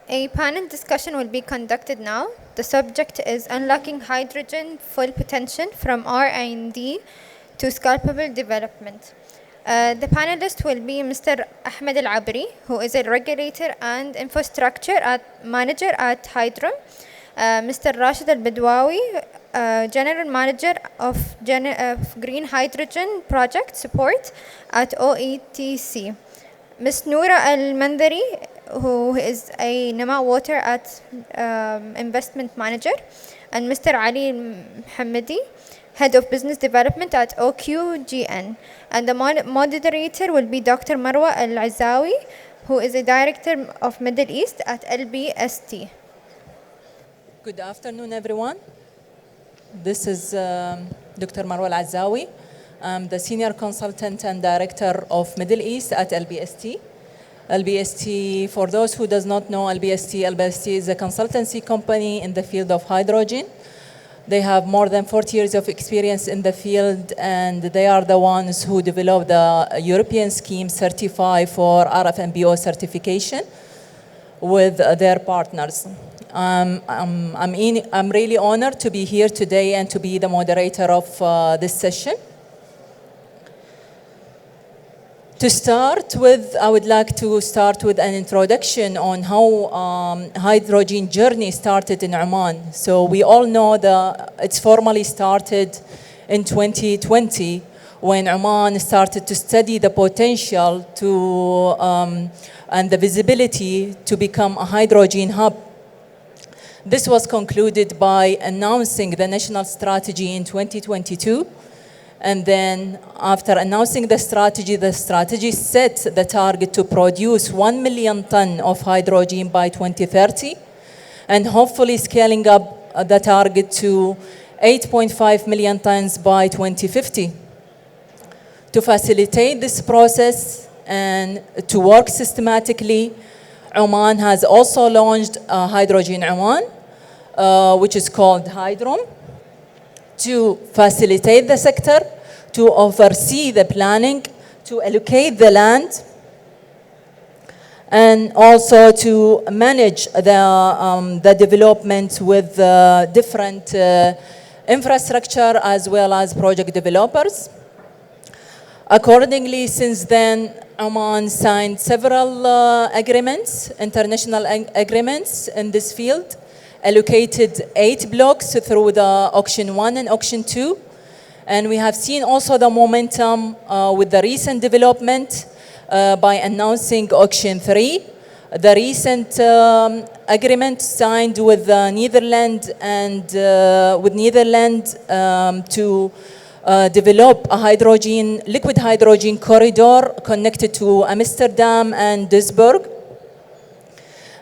A panel discussion will be conducted now. The subject is unlocking hydrogen full potential from R&D to scalable development. The panelist will be Mr. Ahmed Al-Abri, who is a regulator and infrastructure manager at Hydro. Mr. Rashid Al-Badwawi, General Manager of Green Hydrogen Project Support at OETC. Ms. Noura Al-Mandari, who is a Nama Water at Investment Manager, and Mr. Ali Hamidi, Head of Business Development at OQGN. And the moderator will be Dr. Marwah Al-Azzawi, who is a Director of Middle East at LBST. Good afternoon, everyone. This is Dr. Marwah Al-Azzawi. I'm the Senior Consultant and Director of Middle East at LBST. LBST, for those who does not know LBST is a consultancy company in the field of hydrogen. They have more than 40 years of experience in the field, and they are the ones who developed the European scheme certified for RFMBO certification with their partners. I'm really honored to be here today and to be the moderator of this session. To start with, I would like to start with an introduction on how hydrogen journey started in Oman. So we all know that it's formally started in 2020 when Oman started to study the potential to and the visibility to become a hydrogen hub. This was concluded by announcing the national strategy in 2022. And then after announcing the strategy set the target to produce 1 million tons of hydrogen by 2030, and hopefully scaling up the target to 8.5 million tons by 2050. To facilitate this process and to work systematically, Oman has also launched Hydrogen Oman, which is called Hydrom, to facilitate the sector, to oversee the planning, to allocate the land, and also to manage the development with different infrastructure as well as project developers. Accordingly, since then, Oman signed several agreements, international agreements in this field, allocated 8 blocks through the auction 1 and auction 2. And we have seen also the momentum with the recent development by announcing auction 3. The recent agreement signed with Netherlands and with Netherlands to develop a liquid hydrogen corridor connected to Amsterdam and Duisburg.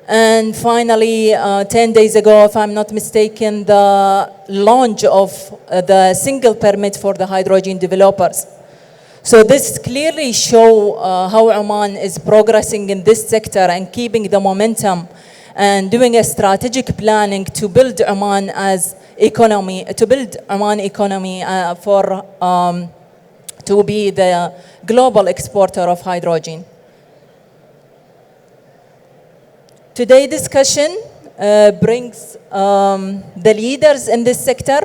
And finally, 10 days ago, if I'm not mistaken, the launch of the single permit for the hydrogen developers. So this clearly shows how Oman is progressing in this sector and keeping the momentum and doing a strategic planning to build Oman as economy, to build Oman economy to be the global exporter of hydrogen. Today's discussion brings the leaders in this sector,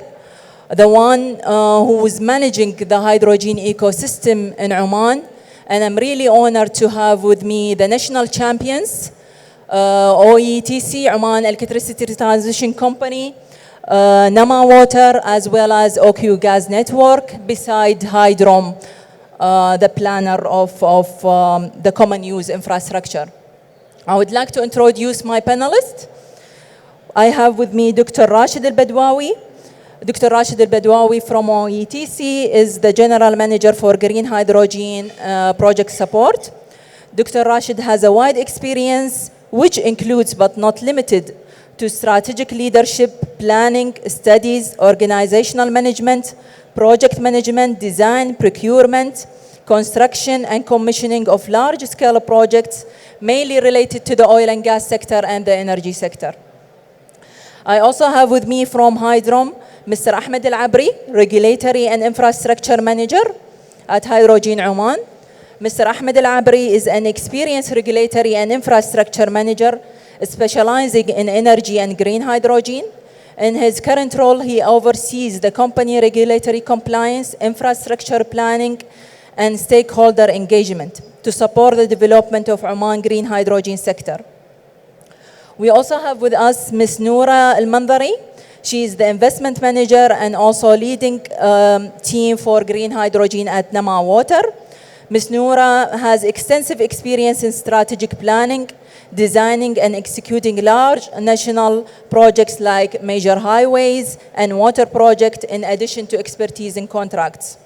the one who is managing the hydrogen ecosystem in Oman, and I'm really honored to have with me the national champions, OETC, Oman Electricity Transition Company, Nama Water, as well as OQ Gas Network, beside Hydrom, the planner of the common use infrastructure. I would like to introduce my panelists. I have with me Dr. Rashid Al-Badwawi. Dr. Rashid Al-Badwawi from OETC is the General Manager for Green Hydrogen Project Support. Dr. Rashid has a wide experience, which includes but not limited to strategic leadership, planning, studies, organizational management, project management, design, procurement, construction and commissioning of large-scale projects, mainly related to the oil and gas sector and the energy sector. I also have with me from Hydrom, Mr. Ahmed Al-Abri, Regulatory and Infrastructure Manager at Hydrogen Oman. Mr. Ahmed Al-Abri is an experienced regulatory and infrastructure manager specializing in energy and green hydrogen. In his current role, he oversees the company regulatory compliance, infrastructure planning, and stakeholder engagement to support the development of Oman green hydrogen sector. We also have with us Ms. Noura Al-Mandari. She is the investment manager and also leading team for green hydrogen at Nama Water. Ms. Noura has extensive experience in strategic planning, designing and executing large national projects like major highways and water projects, in addition to expertise in contracts.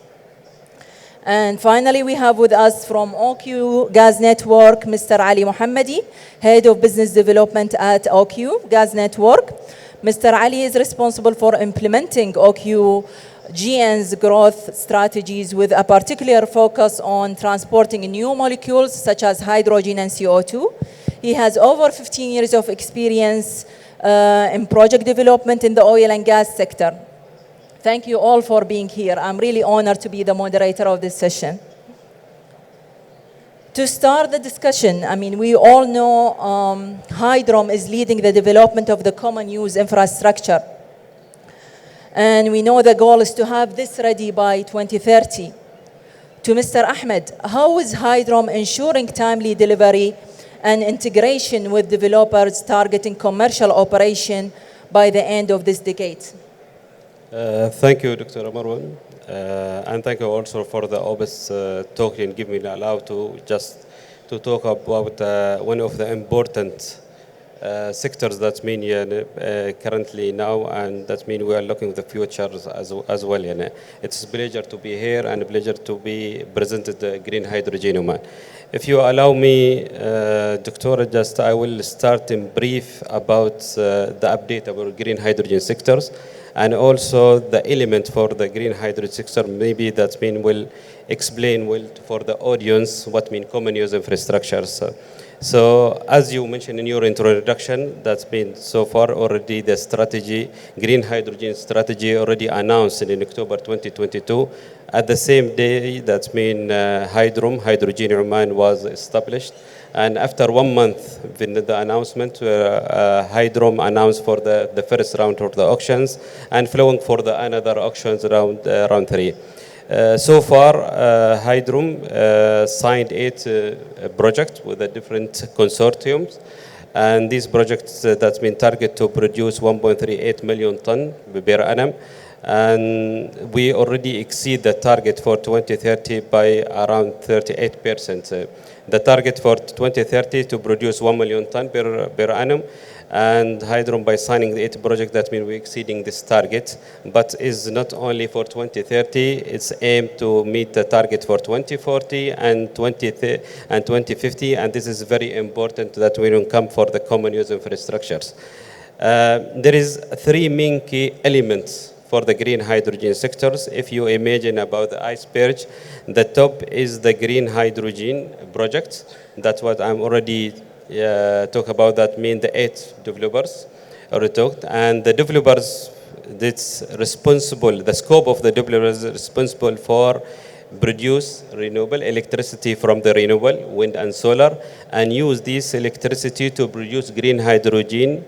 And finally, we have with us from OQ Gas Network, Mr. Ali Mohammadi, Head of Business Development at OQ Gas Network. Mr. Ali is responsible for implementing OQ GN's growth strategies with a particular focus on transporting new molecules such as hydrogen and CO2. He has over 15 years of experience in project development in the oil and gas sector. Thank you all for being here. I'm really honored to be the moderator of this session. To start the discussion, I mean, we all know Hydrom is leading the development of the common use infrastructure. And we know the goal is to have this ready by 2030. To Mr. Ahmed, how is Hydrom ensuring timely delivery and integration with developers targeting commercial operation by the end of this decade? Thank you, Dr. Marwah. And thank you also for the obvious talk and give me the allow to just to talk about one of the important sectors that mean currently now, and that mean we are looking at the future as well. It's a pleasure to be here and a pleasure to be presented the green hydrogen Oman. If you allow me, Doctor, just I will start in brief about the update about green hydrogen sectors, and also the element for the green hydrogen sector. Maybe that mean will explain well for the audience what mean common use infrastructures. So as you mentioned in your introduction, that's been so far already the strategy, green hydrogen strategy already announced in October 2022. At the same day, that's mean Hydrogen Oman was established. And after 1 month with the announcement, Hydrom announced for the first round of the auctions and flowing for the another auctions round 3. So far, Hydrom signed 8 projects with the different consortiums, and these projects that's been targeted to produce 1.38 million ton per annum, and we already exceed the target for 2030 by around 38%. The target for 2030 to produce 1 million ton per annum. And Hydrom, by signing the 8 projects, that means we're exceeding this target, but is not only for 2030, it's aimed to meet the target for 2040 and 2050, and this is very important that we don't come for the common use infrastructures. There is 3 main key elements for the green hydrogen sectors. If you imagine about the iceberg, the top is the green hydrogen project. That's what I'm already talk about. That mean the 8 developers already talked, and the developers that's responsible, the scope of the developers is responsible for produce renewable electricity from the renewable wind and solar, and use this electricity to produce green hydrogen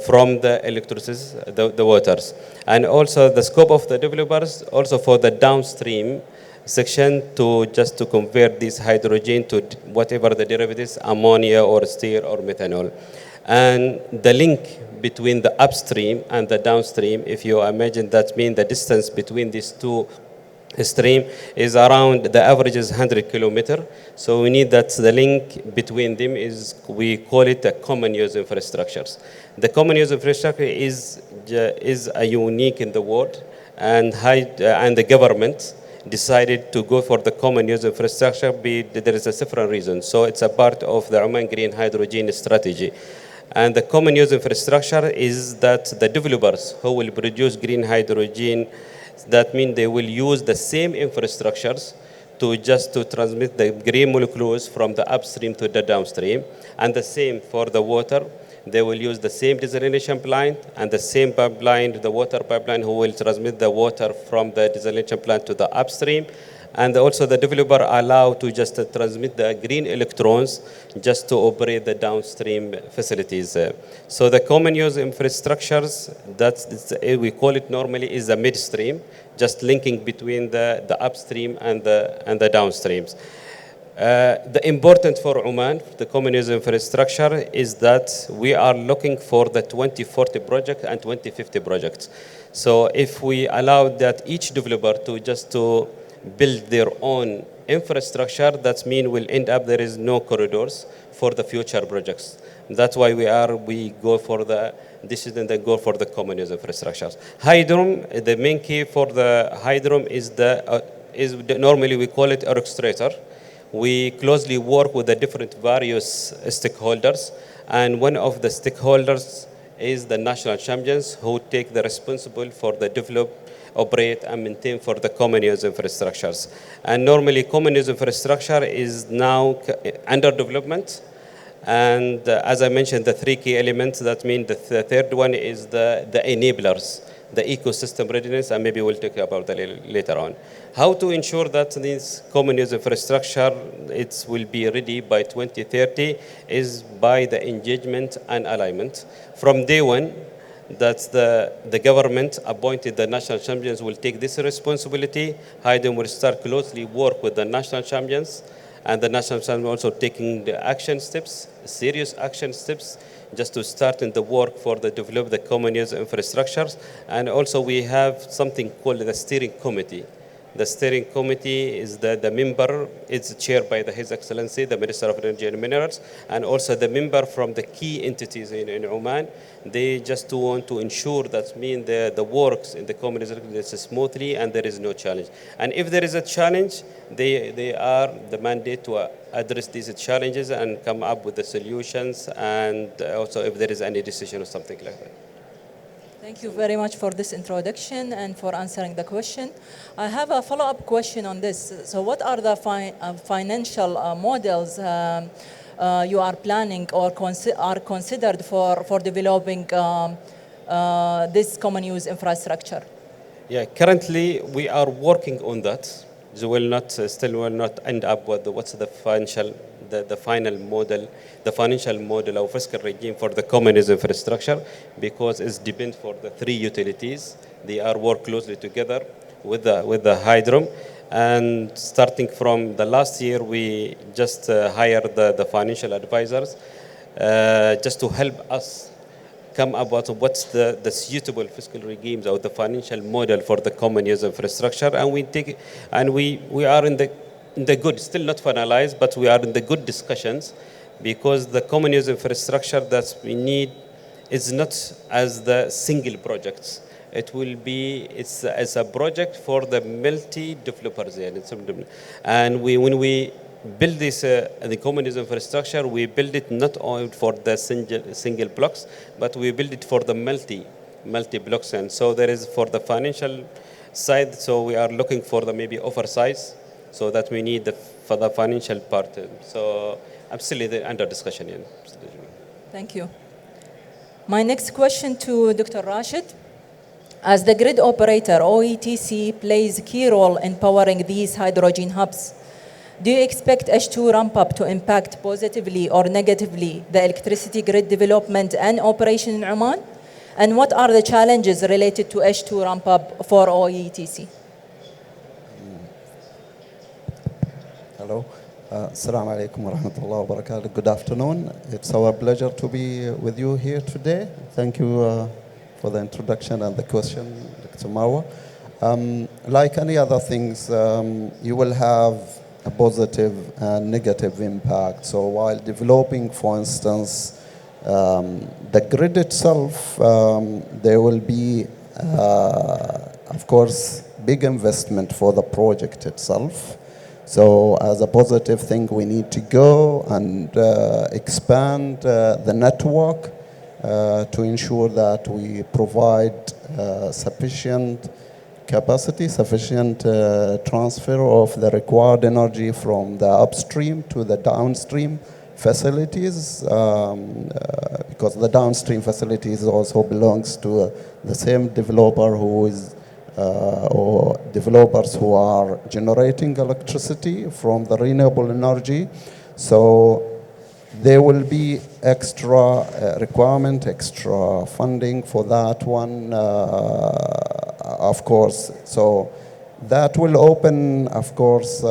from the electricity, the waters. And also the scope of the developers also for the downstream section to just to convert this hydrogen to whatever the derivatives, ammonia or steer or methanol. And the link between the upstream and the downstream, if you imagine, that means the distance between these two stream is around, the average is 100 kilometers. So we need that the link between them is, we call it a common use infrastructures. The common use infrastructure is a unique in the world, and the government decided to go for the common use infrastructure. There is a different reason. So it's a part of the Oman Green Hydrogen strategy. And the common use infrastructure is that the developers who will produce green hydrogen, that means they will use the same infrastructures to transmit the green molecules from the upstream to the downstream. And the same for the water. They will use the same desalination plant and the same pipeline, the water pipeline, who will transmit the water from the desalination plant to the upstream. And also the developer allow to just transmit the green electrons just to operate the downstream facilities. So the common use infrastructures, we call it normally is the midstream, just linking between the upstream and the downstreams. The important for Oman, the common use infrastructure, is that we are looking for the 2040 project and 2050 projects. So if we allow that each developer to build their own infrastructure, that means will end up there is no corridors for the future projects. That's why we go for the decision then go for the common use infrastructures. Hydrum, the main key for the Hydrum is normally we call it orchestrator. We closely work with the different various stakeholders, and one of the stakeholders is the national champions who take the responsible for the develop, operate, and maintain for the common use infrastructures. And normally common use infrastructure is now under development. And as I mentioned, the three key elements, that means the third one is the enablers, the ecosystem readiness, and maybe we'll talk about that later on. How to ensure that this common use infrastructure will be ready by 2030 is by the engagement and alignment. From day one, that the government appointed the national champions will take this responsibility. Haydn will start closely work with the national champions, and the national champions also taking the action steps, serious action steps, just to start in the work for the develop the common use infrastructures. And also we have something called the steering committee. The steering committee is the member, it's chaired by His Excellency, the Minister of Energy and Minerals, and also the member from the key entities in Oman. They just want to ensure that the works in the common use is smoothly and there is no challenge. And if there is a challenge, they are the mandate to address these challenges and come up with the solutions, and also if there is any decision or something like that. Thank you very much for this introduction and for answering the question. I have a follow-up question on this. So what are the financial models you are planning or are considered for developing this common use infrastructure? Yeah, currently we are working on that. So still will not end up with what's the final model, the financial model or fiscal regime for the common use infrastructure, because it's depends for the three utilities. They are work closely together with the Hydrum, and starting from the last year, we just hired the financial advisors just to help us come up with what's the suitable fiscal regimes or the financial model for the common use infrastructure, and we are in the good, still not finalized, but we are in the good discussions, because the common use infrastructure that we need is not as the single projects. It will be as a project for the multi developers, and when we build this the common use infrastructure, we build it not only for the single blocks, but we build it for the multi blocks. And so there is for the financial side, so we are looking for the maybe oversize, so that we need for the financial part. So absolutely under discussion. Yeah. Thank you. My next question to Dr. Rashid. As the grid operator, OETC plays a key role in powering these hydrogen hubs. Do you expect H2 ramp-up to impact positively or negatively the electricity grid development and operation in Oman? And what are the challenges related to H2 ramp-up for OETC? Hello. Assalamu alaikum wa rahmatullahi wa barakatuh. Good afternoon. It's our pleasure to be with you here today. Thank you for the introduction and the question, Dr. Marwah. Like any other things, you will have a positive and negative impact. So while developing, for instance, the grid itself, there will be, of course, big investment for the project itself. So as a positive thing, we need to go and expand the network to ensure that we provide sufficient capacity, sufficient transfer of the required energy from the upstream to the downstream facilities, because the downstream facilities also belongs to the same developer who is or developers who are generating electricity from the renewable energy. So there will be extra requirement, extra funding for that one, of course. So that will open, of course,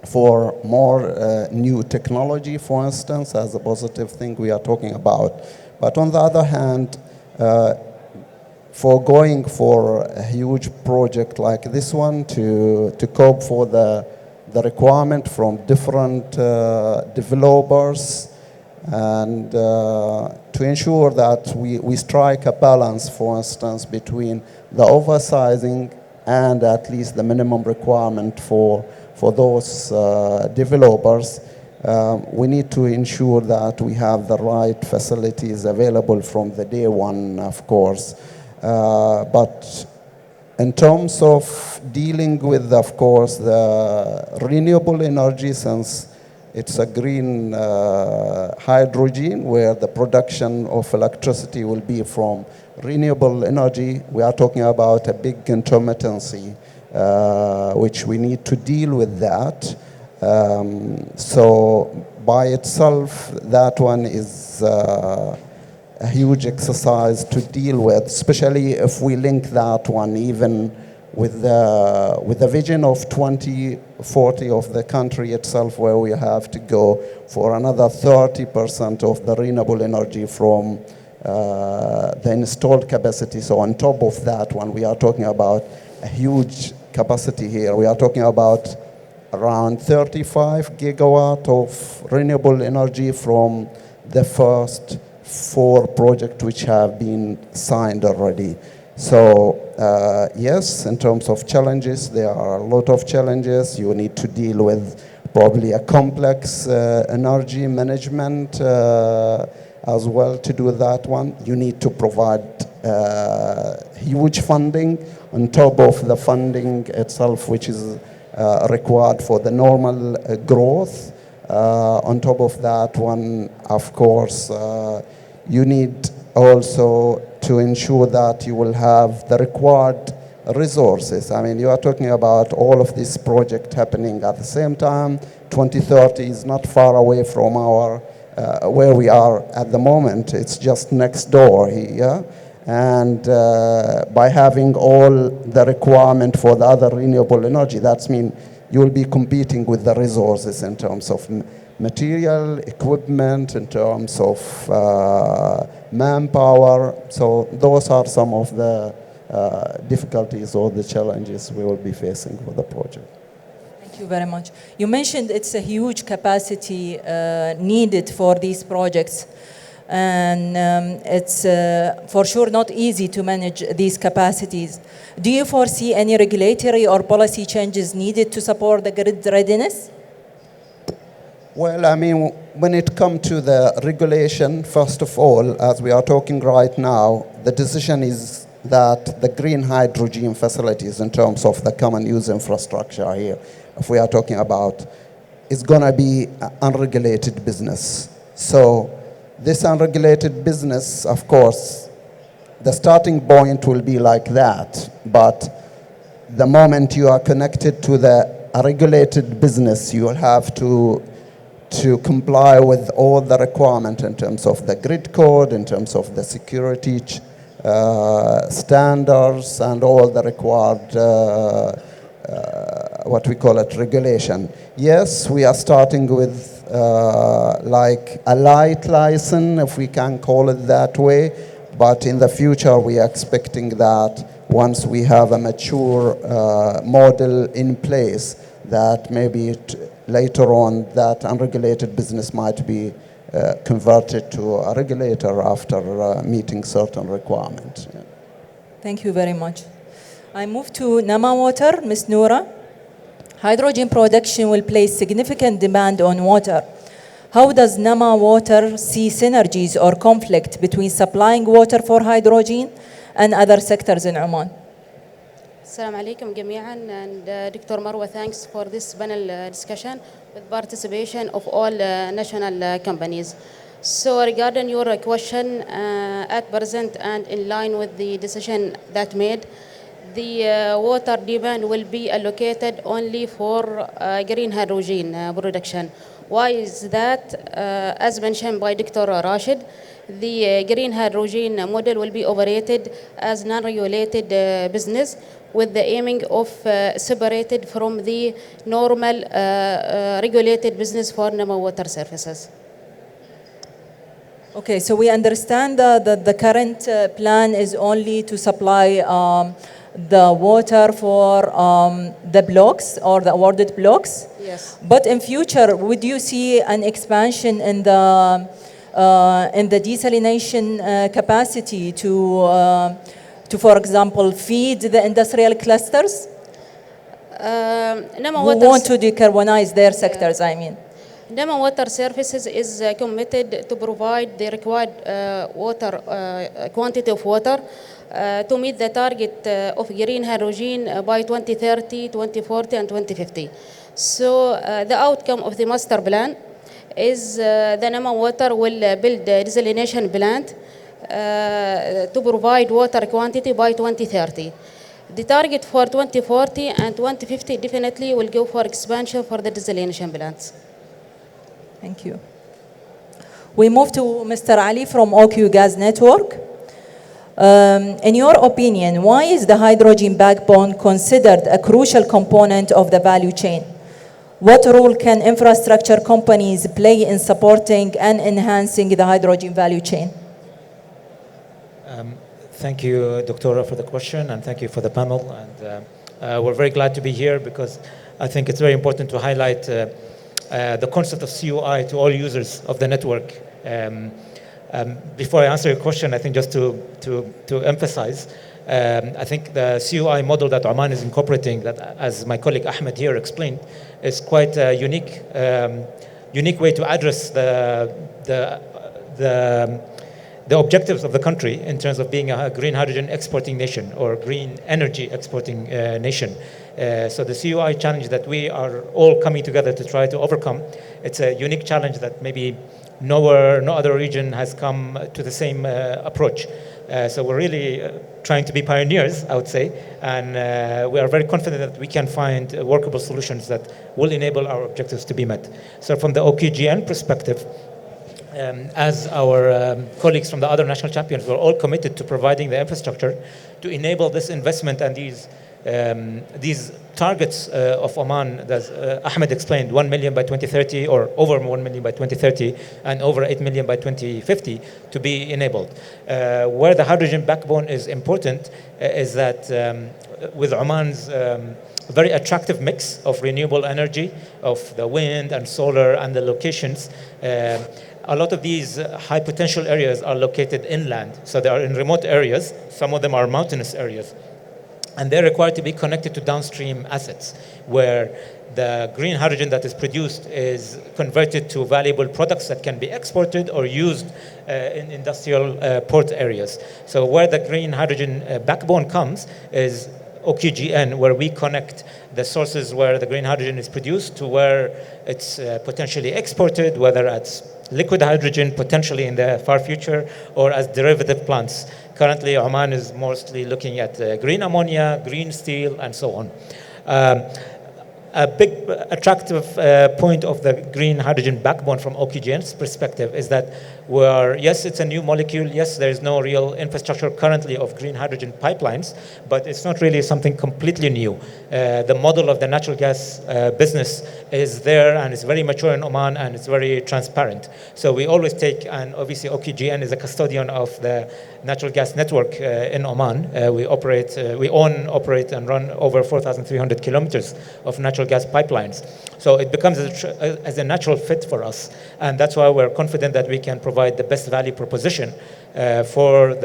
for more new technology, for instance, as a positive thing we are talking about. But on the other hand, for going for a huge project like this one to cope for the requirement from different developers and to ensure that we strike a balance, for instance, between the oversizing and at least the minimum requirement for those developers. We need to ensure that we have the right facilities available from the day one, of course. But in terms of dealing with, of course, the renewable energy, since it's a green hydrogen where the production of electricity will be from renewable energy, we are talking about a big intermittency, which we need to deal with that. So by itself, that one is a huge exercise to deal with, especially if we link that one even with the vision of 2040 of the country itself, where we have to go for another 30% of the renewable energy from the installed capacity. So on top of that one, we are talking about a huge capacity here. We are talking about around 35 gigawatt of renewable energy from the first 4 projects which have been signed already. So yes, in terms of challenges, there are a lot of challenges. You need to deal with probably a complex energy management as well to do that one. You need to provide huge funding on top of the funding itself, which is required for the normal growth. On top of that one, of course, you need also to ensure that you will have the required resources. I mean, you are talking about all of this project happening at the same time. 2030 is not far away from our where we are at the moment. It's just next door here. And by having all the requirement for the other renewable energy, that means you will be competing with the resources in terms of material, equipment, in terms of manpower. So those are some of the difficulties or the challenges we will be facing for the project. Thank you very much. You mentioned it's a huge capacity needed for these projects. And it's for sure not easy to manage these capacities. Do you foresee any regulatory or policy changes needed to support the grid readiness? Well, I mean, when it comes to the regulation, first of all, as we are talking right now, the decision is that the green hydrogen facilities in terms of the common use infrastructure here, if we are talking about, is going to be unregulated business. So this unregulated business, of course, the starting point will be like that, but the moment you are connected to the regulated business, you will have to comply with all the requirements in terms of the grid code, in terms of the security standards, and all the required what we call it regulation. Yes, we are starting with like a light license, if we can call it that way, but in the future we are expecting that once we have a mature model in place, that maybe later on that unregulated business might be converted to a regulator after meeting certain requirements. Yeah. Thank you very much. I move to Nama Water, Ms. Noura. Hydrogen production will place significant demand on water. How does Nama Water see synergies or conflict between supplying water for hydrogen and other sectors in Oman? Assalamu alaikum جميعا, and Dr. Marwah, thanks for this panel discussion with participation of all national companies. So regarding your question, at present and in line with the decision that made, the water demand will be allocated only for green hydrogen production. Why is that? As mentioned by Dr. Rashid, the green hydrogen model will be operated as non-regulated business with the aiming of separated from the normal regulated business for NEMA water services. Okay, so we understand that the current plan is only to supply the water for the blocks or the awarded blocks. Yes. But in future, would you see an expansion in the desalination capacity to, for example, feed the industrial clusters NEMA who water want to decarbonize their sectors? I mean. NEMA Water Services is committed to provide the required quantity of water to meet the target of green hydrogen by 2030, 2040, and 2050. So the outcome of the master plan is the NEMA Water will build a desalination plant to provide water quantity by 2030. The target for 2040 and 2050 definitely will go for expansion for the desalination plants. Thank you. We move to Mr. Ali from OQ Gas Network. In your opinion, why is the hydrogen backbone considered a crucial component of the value chain? What role can infrastructure companies play in supporting and enhancing the hydrogen value chain? Thank you, Doctora, for the question, and thank you for the panel. And we're very glad to be here because I think it's very important to highlight the concept of COI to all users of the network. Before I answer your question, I think just to emphasize, I think the COI model that Oman is incorporating, that as my colleague Ahmed here explained, is quite a unique way to address the objectives of the country in terms of being a green hydrogen exporting nation or green energy exporting nation. So the COI challenge that we are all coming together to try to overcome, it's a unique challenge that maybe no other region has come to the same approach. So we're really trying to be pioneers, I would say, and we are very confident that we can find workable solutions that will enable our objectives to be met. So from the OQGN perspective, as our colleagues from the other national champions, we're all committed to providing the infrastructure to enable this investment and these targets of Oman, as Ahmed explained, 1 million by 2030, or over 1 million by 2030, and over 8 million by 2050, to be enabled. Where the hydrogen backbone is important is that with Oman's very attractive mix of renewable energy, of the wind and solar and the locations, a lot of these high potential areas are located inland. So they are in remote areas. Some of them are mountainous areas. And they're required to be connected to downstream assets where the green hydrogen that is produced is converted to valuable products that can be exported or used in industrial port areas. So where the green hydrogen backbone comes is OQGN, where we connect the sources where the green hydrogen is produced to where it's potentially exported, whether it's liquid hydrogen potentially in the far future or as derivative plants. Currently, Oman is mostly looking at green ammonia, green steel, and so on. A big attractive point of the green hydrogen backbone from OQGN's perspective is that yes, it's a new molecule. Yes, there is no real infrastructure currently of green hydrogen pipelines, but it's not really something completely new. The model of the natural gas business is there and it's very mature in Oman and it's very transparent. So we always take, and obviously OQGN is a custodian of the natural gas network in Oman. We own, operate, and run over 4,300 kilometers of natural gas pipelines. So it becomes as a natural fit for us. And that's why we're confident that we can provide the best value proposition for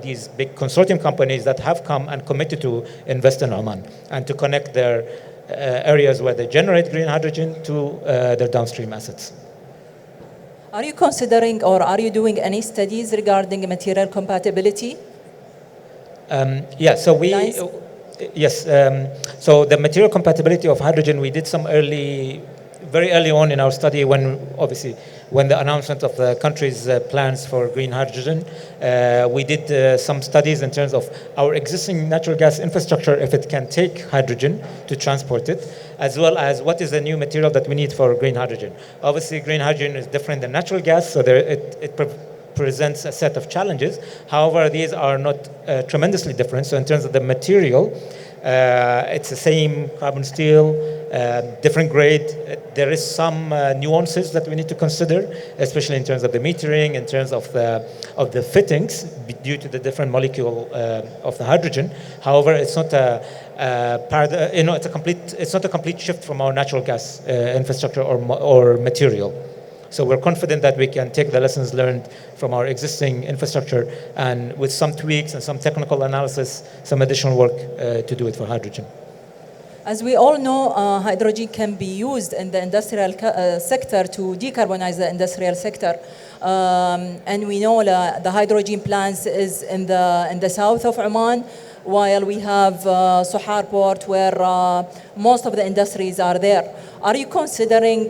these big consortium companies that have come and committed to invest in Oman and to connect their areas where they generate green hydrogen to their downstream assets. Are you considering or are you doing any studies regarding material compatibility? Yeah, so yes. So the material compatibility of hydrogen, we did some very early on in our study when obviously when the announcement of the country's plans for green hydrogen. We did some studies in terms of our existing natural gas infrastructure, if it can take hydrogen to transport it, as well as what is the new material that we need for green hydrogen. Obviously, green hydrogen is different than natural gas, so it presents a set of challenges. However, these are not tremendously different. So in terms of the material, it's the same carbon steel, different grade. There is some nuances that we need to consider, especially in terms of the metering, in terms of the fittings, due to the different molecule of the hydrogen. However, it's not it's not a complete shift from our natural gas infrastructure or material. So we're confident that we can take the lessons learned from our existing infrastructure and with some tweaks and some technical analysis, some additional work to do it for hydrogen. As we all know, hydrogen can be used in the industrial sector to decarbonize the industrial sector. And we know the hydrogen plants is in the south of Oman, while we have Sohar port where most of the industries are there. Are you considering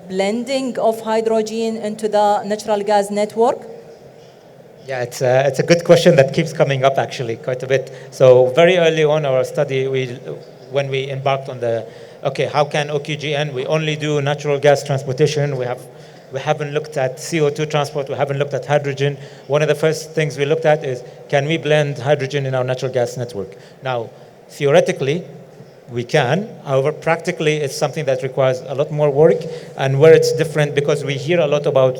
blending of hydrogen into the natural gas network? Yeah, it's a good question that keeps coming up actually quite a bit. So very early on our study, when we embarked on how can OQGN, we only do natural gas transportation. We haven't looked at CO2 transport. We haven't looked at hydrogen. One of the first things we looked at is, can we blend hydrogen in our natural gas network? Now, theoretically, we can. However, practically, it's something that requires a lot more work, and where it's different because we hear a lot about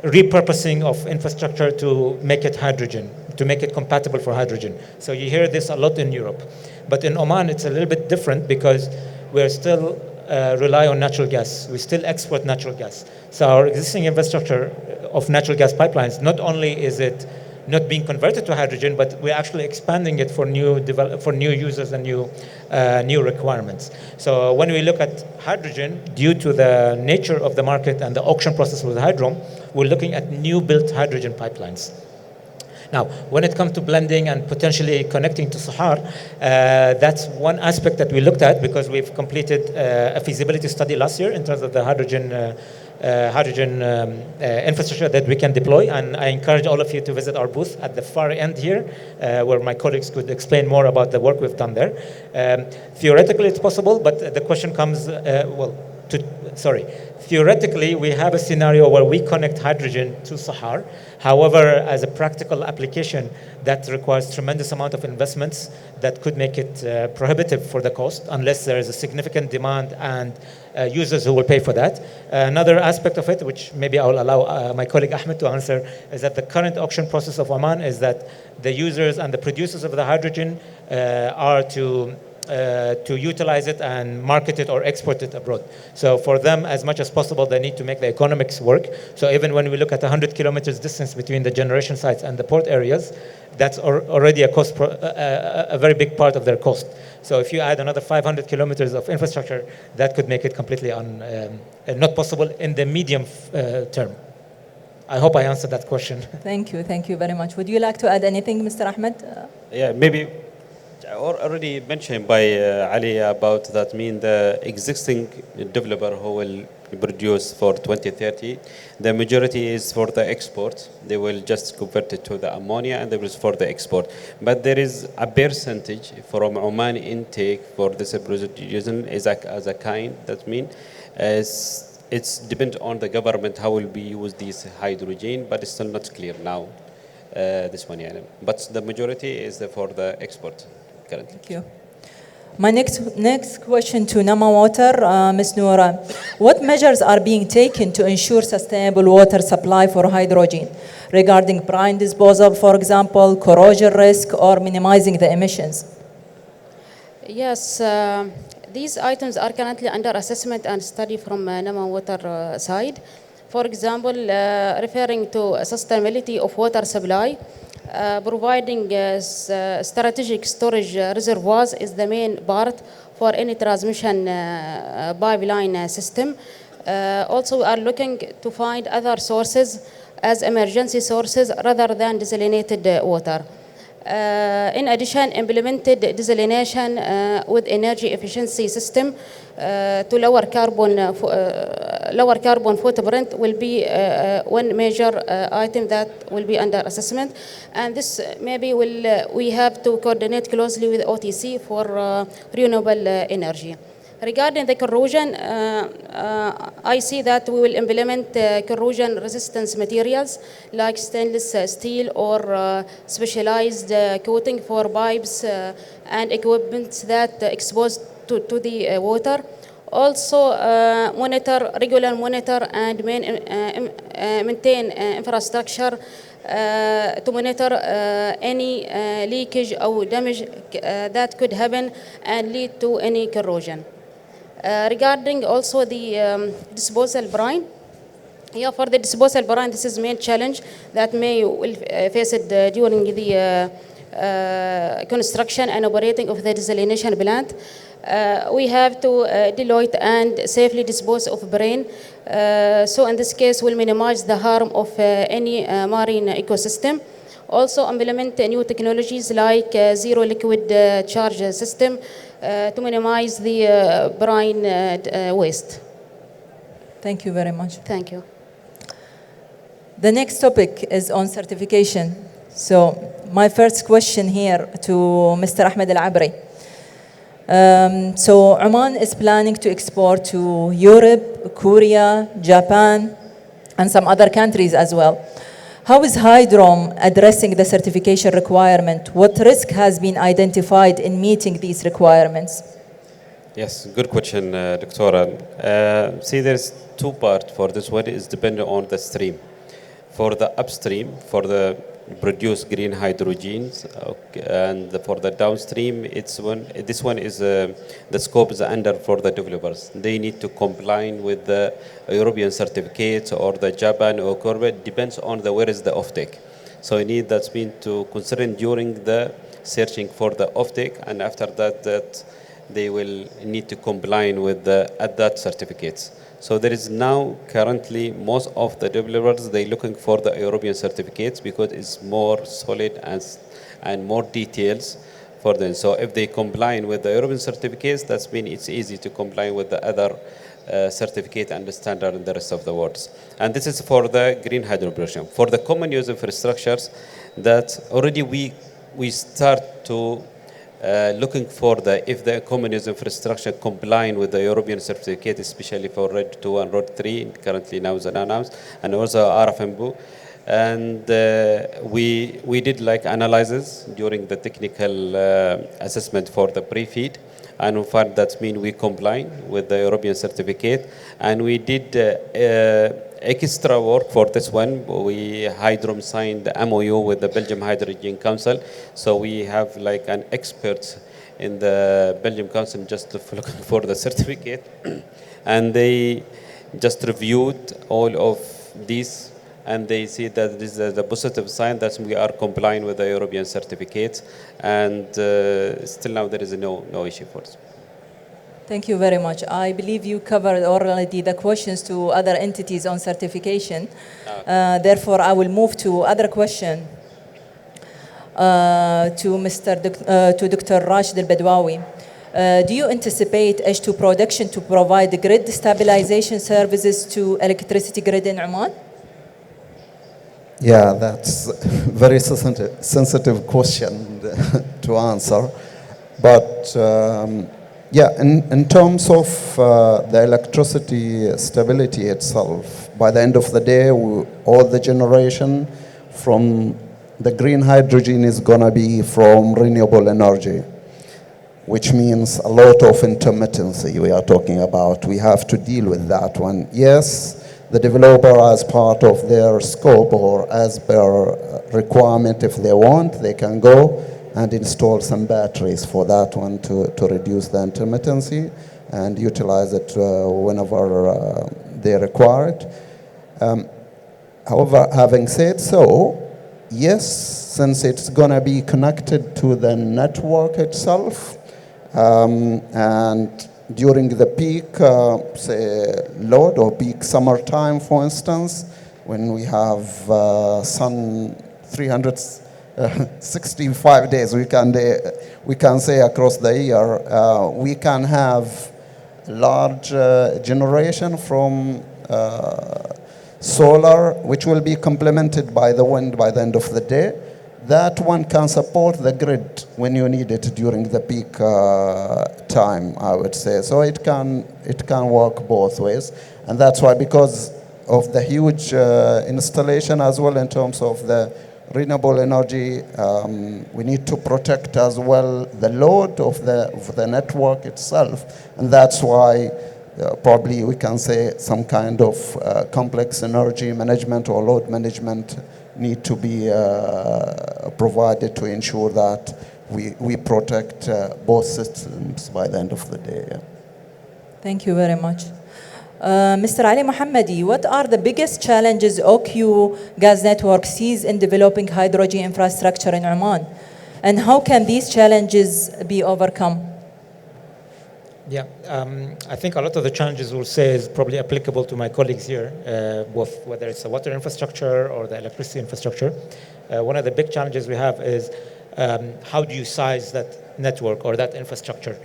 repurposing of infrastructure to make it hydrogen, to make it compatible for hydrogen. So you hear this a lot in Europe. But in Oman, it's a little bit different because we're still rely on natural gas. We still export natural gas. So our existing infrastructure of natural gas pipelines, not only is it not being converted to hydrogen, but we're actually expanding it for new users and new requirements. So when we look at hydrogen, due to the nature of the market and the auction process with Hydrom, we're looking at new built hydrogen pipelines. Now, when it comes to blending and potentially connecting to Sohar, that's one aspect that we looked at because we've completed a feasibility study last year in terms of the hydrogen infrastructure that we can deploy. And I encourage all of you to visit our booth at the far end here, where my colleagues could explain more about the work we've done there. Theoretically, it's possible, but the question comes, theoretically, we have a scenario where we connect hydrogen to Sohar. However, as a practical application, that requires tremendous amount of investments that could make it prohibitive for the cost unless there is a significant demand and users who will pay for that. Another aspect of it, which maybe I'll allow my colleague Ahmed to answer, is that the current auction process of Oman is that the users and the producers of the hydrogen are to utilize it and market it or export it abroad. So for them, as much as possible, they need to make the economics work. So even when we look at 100 kilometers distance between the generation sites and the port areas, that's already a very big part of their cost. So if you add another 500 kilometers of infrastructure, that could make it completely not possible in the medium term. I hope I answered that question. Thank you very much. Would you like to add anything, Mr. Ahmed? Yeah, maybe already mentioned by Ali about that the existing developer who will produce for 2030, the majority is for the export. They will just convert it to the ammonia and there is for the export. But there is a percentage from Oman intake for this production as a kind. That it's depend on the government how will be use this hydrogen, but it's still not clear now. This one, yeah. But the majority is for the export. Thank you. My next question to Nama Water, Ms. Noura. What measures are being taken to ensure sustainable water supply for hydrogen regarding brine disposal, for example, corrosion risk, or minimizing the emissions? Yes, these items are currently under assessment and study from Nama Water side. For example, referring to sustainability of water supply, providing strategic storage reservoirs is the main part for any transmission pipeline system. Also, we are looking to find other sources as emergency sources rather than desalinated water. In addition, implemented desalination with energy efficiency system to lower carbon footprint will be one major item that will be under assessment, and this maybe we have to coordinate closely with OTC for renewable energy. Regarding the corrosion, I see that we will implement corrosion resistance materials like stainless steel or specialized coating for pipes and equipment that exposed to the water. Also, regular monitor and maintain infrastructure to monitor any leakage or damage that could happen and lead to any corrosion. Regarding also the disposal brine, for the disposal brine, this is main challenge that will face it during the construction and operating of the desalination plant. We have to dilute and safely dispose of brine. So in this case, we'll minimize the harm of any marine ecosystem. Also implement new technologies like zero liquid charge system to minimize the brine waste. Thank you very much. Thank you. The next topic is on certification. So my first question here to Mr. Ahmed Al-Abri. So Oman is planning to export to Europe, Korea, Japan, and some other countries as well. How is Hydrom addressing the certification requirement? What risk has been identified in meeting these requirements? Yes, good question, Doctora. See, there's two parts for this. One is dependent on the stream. For the upstream, for the produced green hydrogens, and for the downstream, this one is the scope is under for the developers. They need to comply with the European certificates or the Japan or Korea. Depends on where is the offtake. So you need that's been to consider during the searching for the offtake, and after that they will need to comply with at that certificates. So there is now currently most of the developers, they looking for the European certificates because it's more solid and more details for them. So if they comply with the European certificates, that's mean it's easy to comply with the other certificate and the standard in the rest of the world. And this is for the green hydrogen production. For the common use infrastructures, that already we start to looking for if the common use infrastructure complying with the European certificate, especially for RED 2 and RED 3, currently now is announced, and also RFMBU. And we did like analysis during the technical assessment for the pre-feed, and we found that mean we comply with the European certificate, and we did extra work for this one. We Hydrom signed the MOU with the Belgium Hydrogen Council, so we have like an expert in the Belgium Council just looking for the certificate, and they just reviewed all of these, and they see that this is the positive sign that we are complying with the European certificates, and still now there is no issue for us. Thank you very much. I believe you covered already the questions to other entities on certification. Therefore, I will move to other question to Dr. Rashid Al-Badwawi. Do you anticipate H2 production to provide grid stabilization services to electricity grid in Oman? Yeah, that's a very sensitive question to answer. But yeah, in terms of the electricity stability itself, by the end of the day, all the generation from the green hydrogen is going to be from renewable energy, which means a lot of intermittency we are talking about. We have to deal with that one. Yes, the developer, as part of their scope or as per requirement, if they want, they can go and install some batteries for that one to reduce the intermittency and utilize it whenever they require it. However, having said so, yes, since it's going to be connected to the network itself, and during the peak, say, load or peak summertime, for instance, when we have sun 300 65 days, we can say across the year, we can have large generation from solar, which will be complemented by the wind by the end of the day. That one can support the grid when you need it during the peak time, I would say. So it can work both ways. And that's why, because of the huge installation as well in terms of the renewable energy, we need to protect as well the load of the network itself. And that's why probably we can say some kind of complex energy management or load management need to be provided to ensure that we protect both systems by the end of the day. Yeah. Thank you very much. Mr. Ali Mohammadi, what are the biggest challenges OQ Gas Network sees in developing hydrogen infrastructure in Oman? And how can these challenges be overcome? Yeah, I think a lot of the challenges we'll say is probably applicable to my colleagues here, both whether it's the water infrastructure or the electricity infrastructure. One of the big challenges we have is how do you size that network or that infrastructure?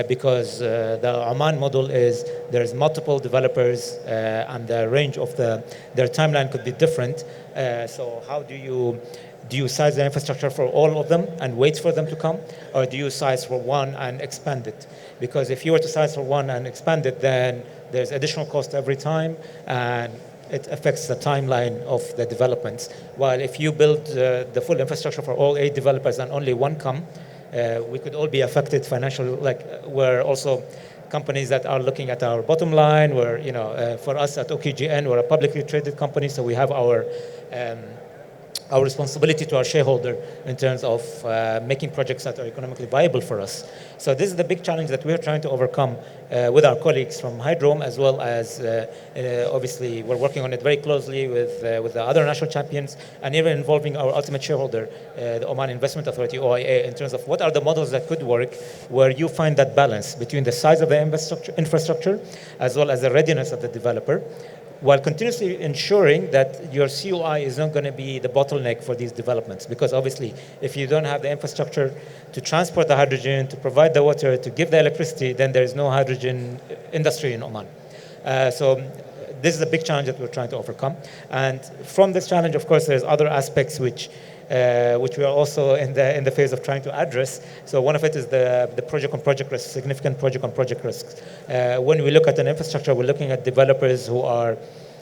Because the Oman model is there's multiple developers and the range of their timeline could be different. So how do you size the infrastructure for all of them and wait for them to come? Or do you size for one and expand it? Because if you were to size for one and expand it, then there's additional cost every time and it affects the timeline of the developments. While if you build the full infrastructure for all 8 developers and only one come, we could all be affected financially. Like we're also companies that are looking at our bottom line. We're, for us at OKGN, we're a publicly traded company, so we have our responsibility to our shareholder in terms of making projects that are economically viable for us. So this is the big challenge that we're trying to overcome with our colleagues from Hydrom, as well as obviously we're working on it very closely with the other national champions, and even involving our ultimate shareholder, the Oman Investment Authority, OIA, in terms of what are the models that could work where you find that balance between the size of the infrastructure as well as the readiness of the developer, while continuously ensuring that your COI is not going to be the bottleneck for these developments. Because obviously, if you don't have the infrastructure to transport the hydrogen, to provide the water, to give the electricity, then there is no hydrogen industry in Oman. So this is a big challenge that we're trying to overcome. And from this challenge, of course, there's other aspects which we are also in the phase of trying to address. So one of it is the project-on-project risk, significant project-on-project risks. When we look at an infrastructure, we're looking at developers who are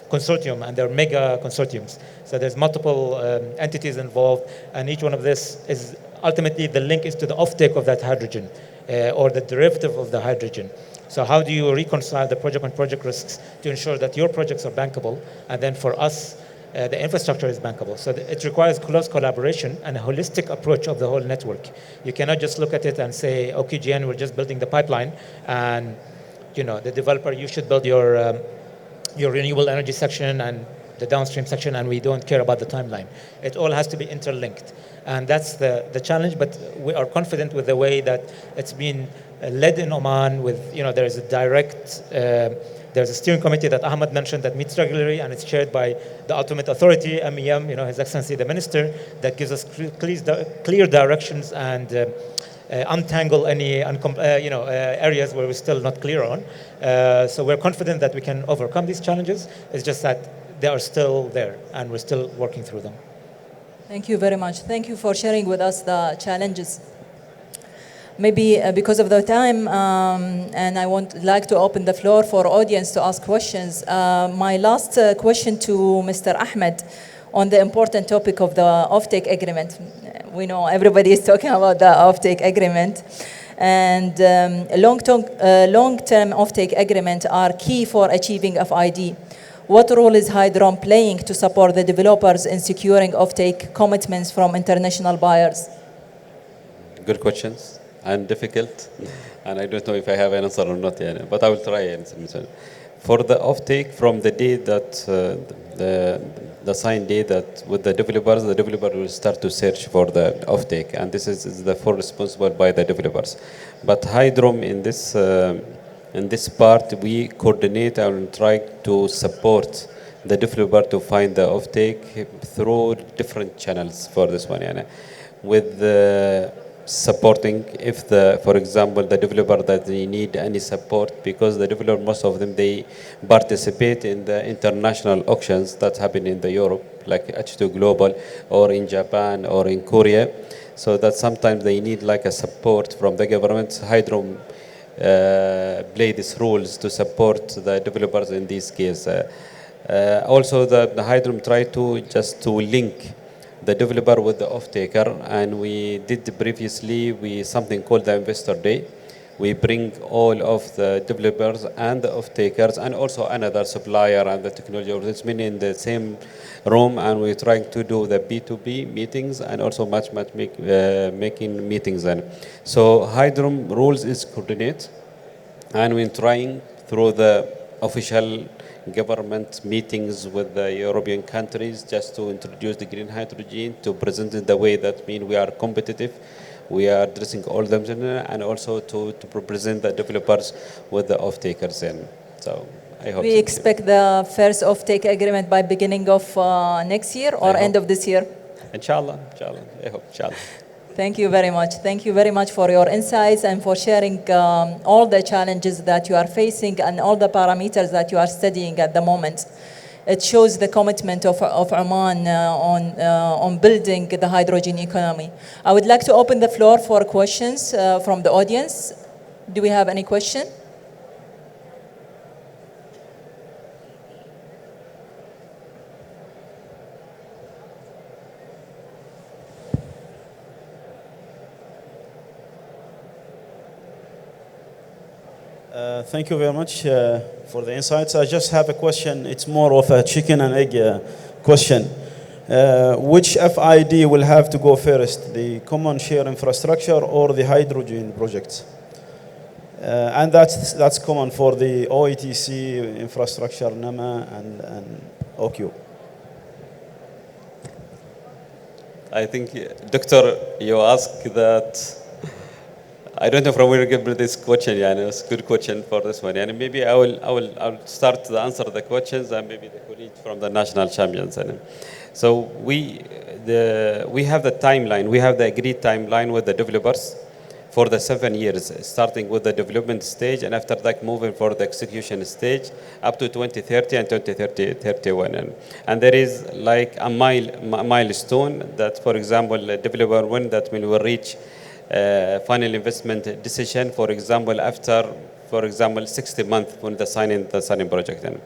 consortium, and they're mega consortiums. So there's multiple entities involved, and each one of this is ultimately the link is to the offtake of that hydrogen or the derivative of the hydrogen. So how do you reconcile the project-on-project risks to ensure that your projects are bankable, and then for us, the infrastructure is bankable? So it requires close collaboration and a holistic approach of the whole network. You cannot just look at it and say, OKGN, we're just building the pipeline, and the developer, you should build your renewable energy section and the downstream section, and we don't care about the timeline. It all has to be interlinked. And that's the challenge, but we are confident with the way that it's been led in Oman with, there is a direct, there's a steering committee that Ahmed mentioned that meets regularly, and it's chaired by the ultimate authority, MEM, His Excellency the Minister, that gives us clear directions and untangle any areas where we're still not clear on. So we're confident that we can overcome these challenges. It's just that they are still there, and we're still working through them. Thank you very much. Thank you for sharing with us the challenges. Maybe because of the time, and I would like to open the floor for audience to ask questions. My last question to Mr. Ahmed on the important topic of the offtake agreement. We know everybody is talking about the offtake agreement, and long-term offtake agreements are key for achieving FID. What role is Hydrom playing to support the developers in securing offtake commitments from international buyers? Good questions. And difficult, and I don't know if I have an answer or not yet, but I will try and answer. For the offtake, from the day that the signed day that with the developer will start to search for the offtake, and this is the full responsible by the developers. But Hydrom in this part, we coordinate and try to support the developer to find the offtake through different channels for this one. يعني. With supporting if the, for example, the developer that they need any support, because the developer, most of them, they participate in the international auctions that happen in the Europe, like H2 Global, or in Japan, or in Korea. So that sometimes they need like a support from the government. Hydro play these rules to support the developers in this case. Also, the Hydro try to just to link the developer with the off-taker, and we did previously something called the Investor Day. We bring all of the developers and the off-takers and also another supplier and the technology or this many in the same room, and we're trying to do the B2B meetings and also making meetings then. So Hydrum rules is coordinate, and we're trying through the official government meetings with the European countries just to introduce the green hydrogen, to present it the way that mean we are competitive, we are addressing all them, and also to present the developers with the off-takers in. So I hope. We expect the first off-take agreement by beginning of next year or end of this year? Inshallah, I hope, inshallah. Thank you very much. Thank you very much for your insights and for sharing all the challenges that you are facing and all the parameters that you are studying at the moment. It shows the commitment of Oman on building the hydrogen economy. I would like to open the floor for questions from the audience. Do we have any question? Thank you very much for the insights. I just have a question. It's more of a chicken and egg question. Which FID will have to go first, the common share infrastructure or the hydrogen projects? And that's common for the OETC infrastructure, NAMA, and OQ. I think, Doctor, you asked that. I don't know from where you get this question. Yeah, it's a good question for this one. And maybe I'll start to answer the questions, and maybe the colleague from the national champions. So we have the timeline. We have the agreed timeline with the developers for the 7 years, starting with the development stage, and after that moving for the execution stage up to 2030 and 2031. And there is like a milestone that, for example, a developer when that will reach final investment decision, for example, after, 60 months when the signing project. And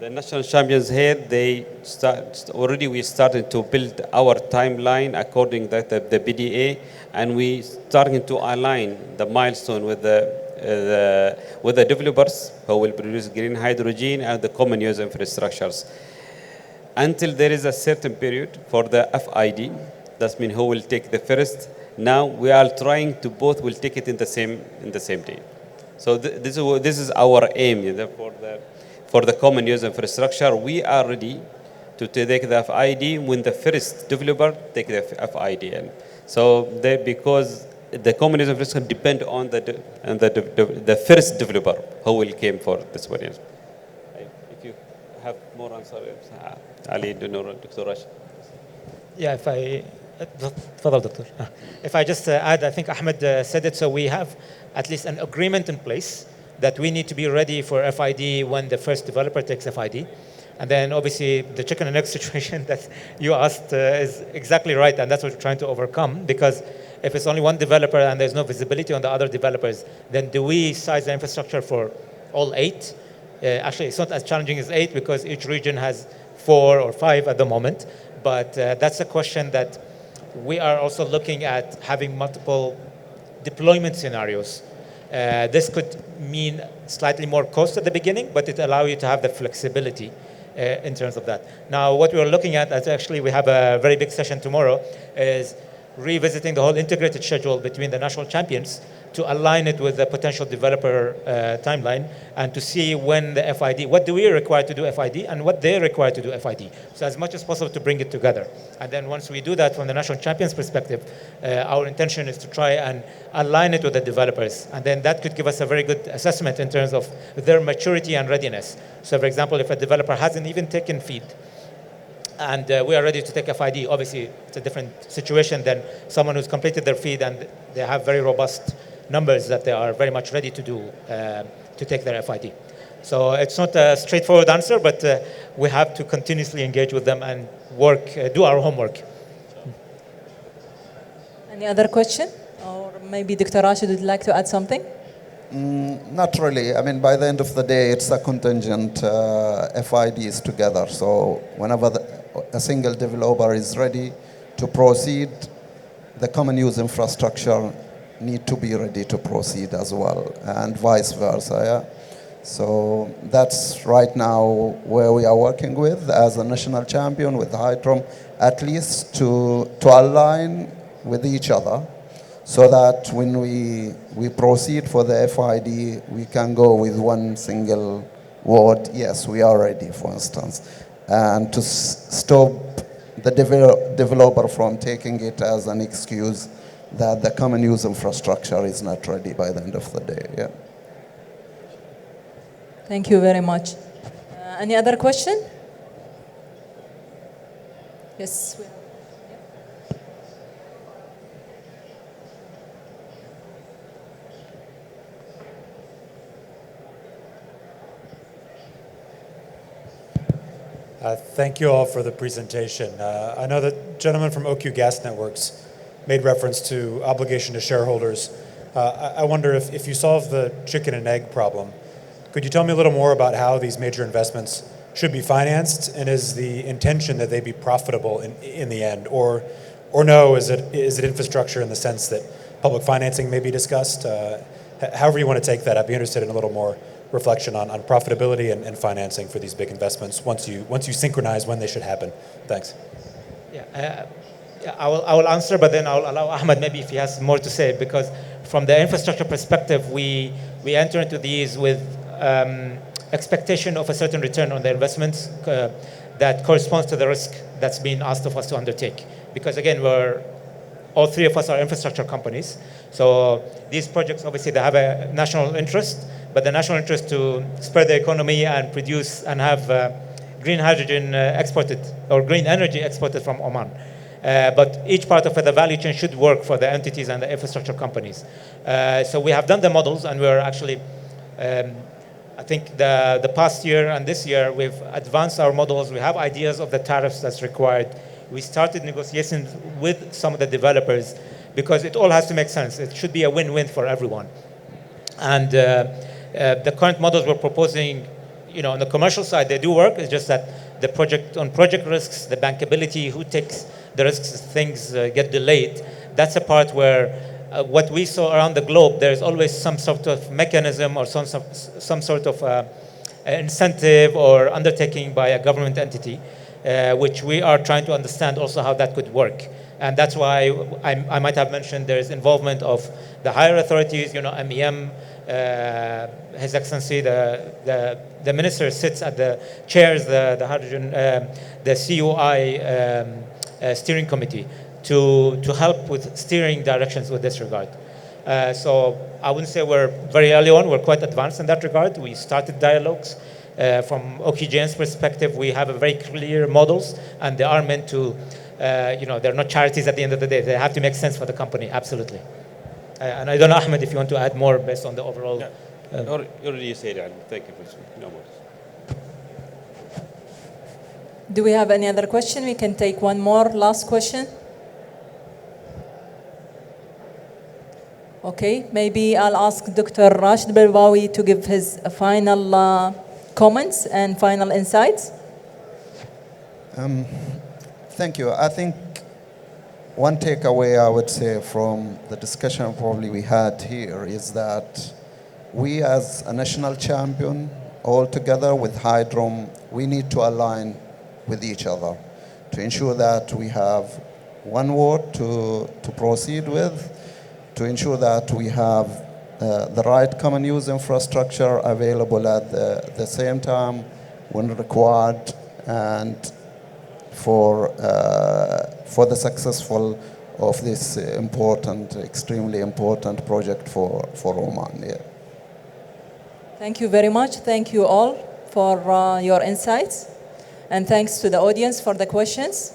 the national champions here, we started to build our timeline according to the BDA, and we starting to align the milestone with the developers who will produce green hydrogen and the common use infrastructures. Until there is a certain period for the FID, that means who will take the first. Now we are trying to both will take it in the same day. So this is our aim. For the common use infrastructure, we are ready to take the FID when the first developer take the FID. And so because the common use infrastructure depend on the first developer who will came for this one. If you have more answers, Ali, Dr. Rashid. Yeah, if I just add, I think Ahmed said it, so we have at least an agreement in place that we need to be ready for FID when the first developer takes FID. And then obviously the chicken and egg situation that you asked is exactly right, and that's what we're trying to overcome, because if it's only one developer and there's no visibility on the other developers, then do we size the infrastructure for all 8? Actually, it's not as challenging as 8 because each region has 4 or 5 at the moment, but that's a question that we are also looking at, having multiple deployment scenarios. This could mean slightly more cost at the beginning, but it allows you to have the flexibility in terms of that. Now, what we're looking at, is actually we have a very big session tomorrow, is revisiting the whole integrated schedule between the national champions to align it with the potential developer timeline and to see when the FID, what do we require to do FID and what they require to do FID. So as much as possible to bring it together. And then once we do that from the national champions perspective, our intention is to try and align it with the developers. And then that could give us a very good assessment in terms of their maturity and readiness. So for example, if a developer hasn't even taken FEED, and we are ready to take FID. Obviously, it's a different situation than someone who's completed their FEED and they have very robust numbers that they are very much ready to do to take their FID. So it's not a straightforward answer, but we have to continuously engage with them and work, do our homework. Any other question? Or maybe Dr. Rashid would like to add something? Not really. I mean, by the end of the day, it's a contingent FIDs together. So whenever a single developer is ready to proceed, the common use infrastructure need to be ready to proceed as well, and vice versa. Yeah? So that's right now where we are working with as a national champion with Hydrom, at least to align with each other, so that when we proceed for the FID, we can go with one single word, yes, we are ready, for instance, and to stop the developer from taking it as an excuse that the common use infrastructure is not ready by the end of the day. Yeah. Thank you very much. Any other question? Yes. Thank you all for the presentation. I know that gentleman from OQ Gas Networks made reference to obligation to shareholders. I wonder if you solve the chicken and egg problem, could you tell me a little more about how these major investments should be financed, and is the intention that they be profitable in the end, or no, is it infrastructure in the sense that public financing may be discussed? However you want to take that, I'd be interested in a little more reflection on profitability and financing for these big investments once you synchronize when they should happen. Thanks. Yeah, I will answer, but then I'll allow Ahmed maybe if he has more to say, because from the infrastructure perspective, we enter into these with expectation of a certain return on the investments that corresponds to the risk that's being asked of us to undertake. Because again, all three of us are infrastructure companies. So these projects, obviously, they have a national interest, but the national interest to spread the economy and produce and have green hydrogen exported, or green energy exported from Oman. But each part of the value chain should work for the entities and the infrastructure companies. So we have done the models, and we're actually, I think the past year and this year, we've advanced our models. We have ideas of the tariffs that's required. We started negotiations with some of the developers because it all has to make sense. It should be a win-win for everyone. And the current models we're proposing, on the commercial side, they do work. It's just that the project risks, the bankability, who takes the risks, things get delayed. That's a part where what we saw around the globe, there's always some sort of mechanism or some sort of incentive or undertaking by a government entity, which we are trying to understand also how that could work. And that's why I might have mentioned there's involvement of the higher authorities, MEM, His Excellency, the minister sits at the chairs, the hydrogen, the CUI steering committee to help with steering directions with this regard. So I wouldn't say we're very early on, we're quite advanced in that regard. We started dialogues. From OQGN's perspective, we have a very clear models, and they are meant to, they're not charities at the end of the day. They have to make sense for the company, absolutely. And I don't know, Ahmed, if you want to add more based on the overall. Yeah. You already said it. Thank you for no more. Do we have any other question? We can take one more last question. Okay, maybe I'll ask Dr. Rashid Belbawi to give his final comments and final insights. Thank you. I think one takeaway I would say from the discussion probably we had here is that we as a national champion, all together with Hydrom, we need to align with each other to ensure that we have one word to proceed with, to ensure that we have the right common use infrastructure available at the same time when required, and for the successful of this important, extremely important project for Oman. Yeah. Thank you very much. Thank you all for your insights. And thanks to the audience for the questions.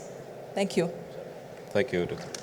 Thank you. Thank you, Dr.